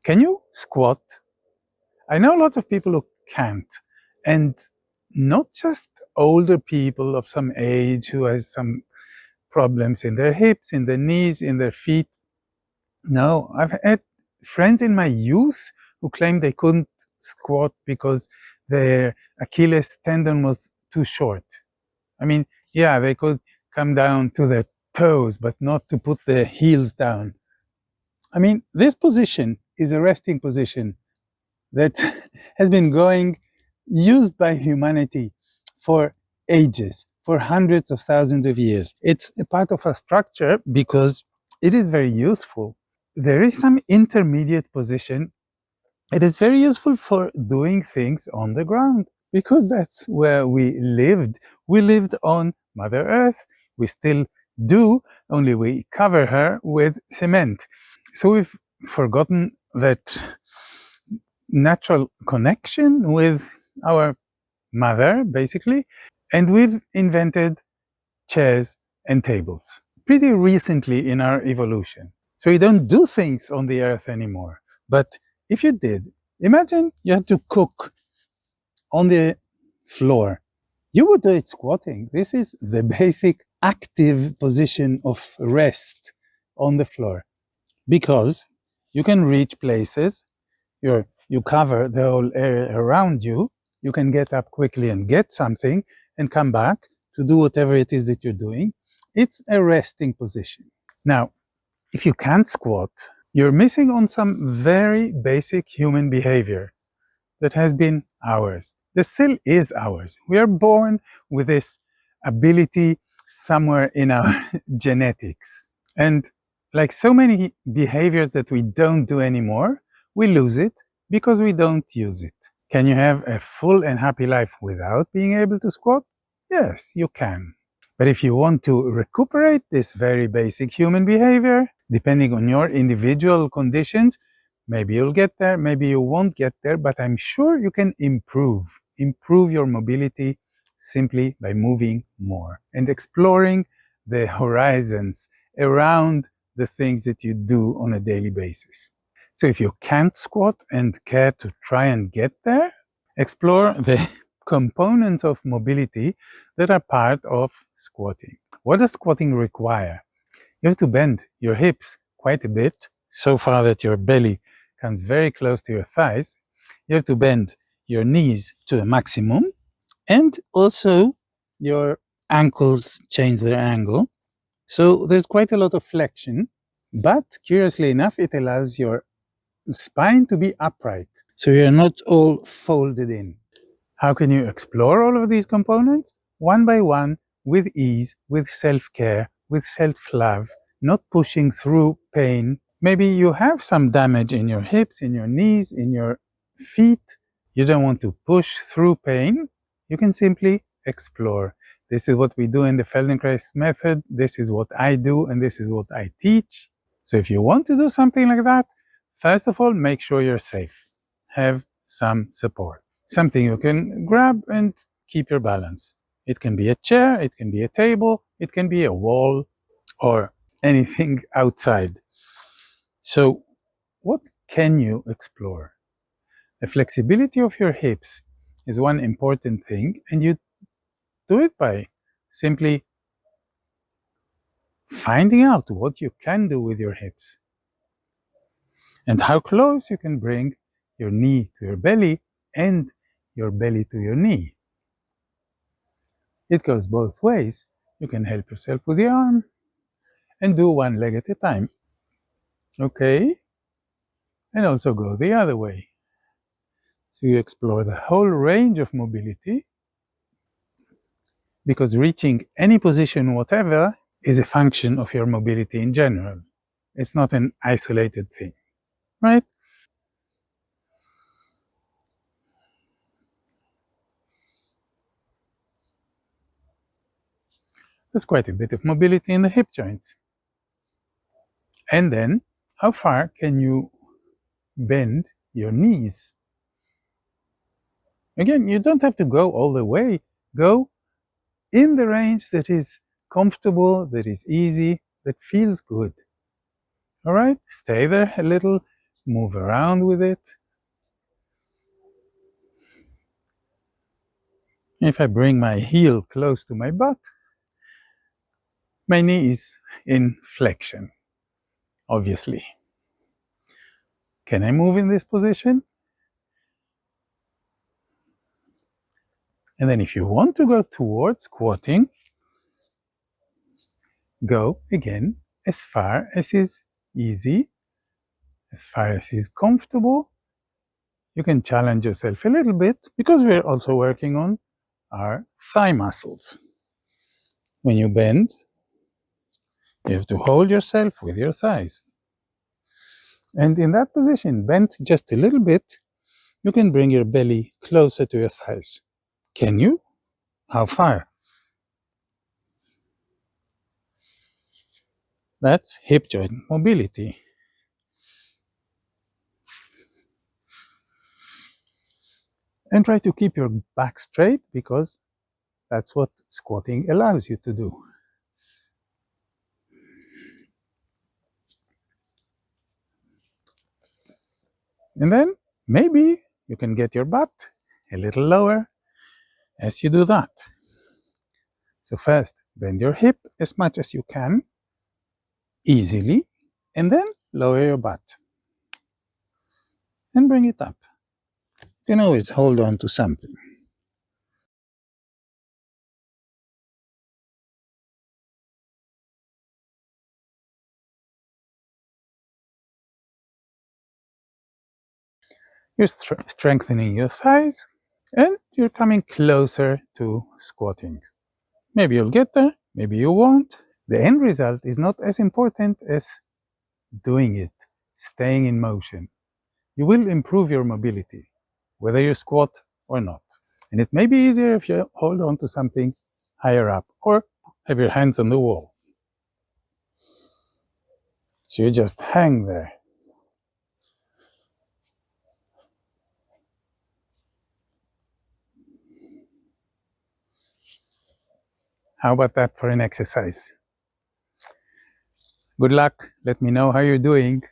Can you squat? I know lots of people who can't, and not just older people of some age who has some problems in their hips, in their knees, in their feet. No, I've had friends in my youth who claimed they couldn't squat because their Achilles tendon was too short. I mean, yeah, they could come down to their toes, but not to put their heels down. I mean, this position is a resting position that has been used by humanity for ages, for hundreds of thousands of years. It's a part of a structure because it is very useful. There is some intermediate position. It is very useful for doing things on the ground because that's where we lived. We lived on Mother Earth. We still do, only we cover her with cement. So we've forgotten that natural connection with our mother, basically, and we've invented chairs and tables pretty recently in our evolution. So we don't do things on the earth anymore. But if you did, imagine you had to cook on the floor. You would do it squatting. This is the basic active position of rest on the floor because you can reach places. You cover the whole area around you. You can get up quickly and get something and come back to do whatever it is that you're doing. It's a resting position. Now, if you can't squat, you're missing on some very basic human behavior that has been ours. That still is ours. We are born with this ability somewhere in our genetics. And like so many behaviors that we don't do anymore, we lose it because we don't use it. Can you have a full and happy life without being able to squat? Yes, you can. But if you want to recuperate this very basic human behavior, depending on your individual conditions, maybe you'll get there, maybe you won't get there, but I'm sure you can improve your mobility simply by moving more and exploring the horizons around the things that you do on a daily basis. So if you can't squat and care to try and get there, explore the components of mobility that are part of squatting. What does squatting require? You have to bend your hips quite a bit, so far that your belly comes very close to your thighs. You have to bend your knees to a maximum, and also your ankles change their angle. So there's quite a lot of flexion, but curiously enough, it allows your spine to be upright, so you're not all folded in. How can you explore all of these components? One by one, with ease, with self-care, with self-love, not pushing through pain. Maybe you have some damage in your hips, in your knees, in your feet. You don't want to push through pain. You can simply explore. This is what we do in the Feldenkrais method. This is what I do, and this is what I teach. So if you want to do something like that, first of all, make sure you're safe. Have some support. Something you can grab and keep your balance. It can be a chair, it can be a table, it can be a wall, or anything outside. So what can you explore? The flexibility of your hips is one important thing, and you do it by simply finding out what you can do with your hips and how close you can bring your knee to your belly and your belly to your knee. It goes both ways. You can help yourself with the arm and do one leg at a time. Okay? And also go the other way. So you explore the whole range of mobility, because reaching any position, whatever, is a function of your mobility in general. It's not an isolated thing, right? There's quite a bit of mobility in the hip joints. And then, how far can you bend your knees? Again, you don't have to go all the way. Go in the range that is comfortable, that is easy, that feels good. All right, stay there a little, move around with it. If I bring my heel close to my butt, my knee is in flexion, obviously. Can I move in this position? And then if you want to go towards squatting, go again as far as is easy, as far as is comfortable. You can challenge yourself a little bit because we're also working on our thigh muscles. When you bend, you have to hold yourself with your thighs. And in that position, bent just a little bit, you can bring your belly closer to your thighs. Can you? How far? That's hip joint mobility. And try to keep your back straight because that's what squatting allows you to do. And then maybe you can get your butt a little lower as you do that. So first, bend your hip as much as you can, easily, and then lower your butt. And bring it up. You can always hold on to something. You're strengthening your thighs, and you're coming closer to squatting. Maybe you'll get there, maybe you won't. The end result is not as important as doing it, staying in motion. You will improve your mobility, whether you squat or not. And it may be easier if you hold on to something higher up or have your hands on the wall. So you just hang there. How about that for an exercise? Good luck. Let me know how you're doing.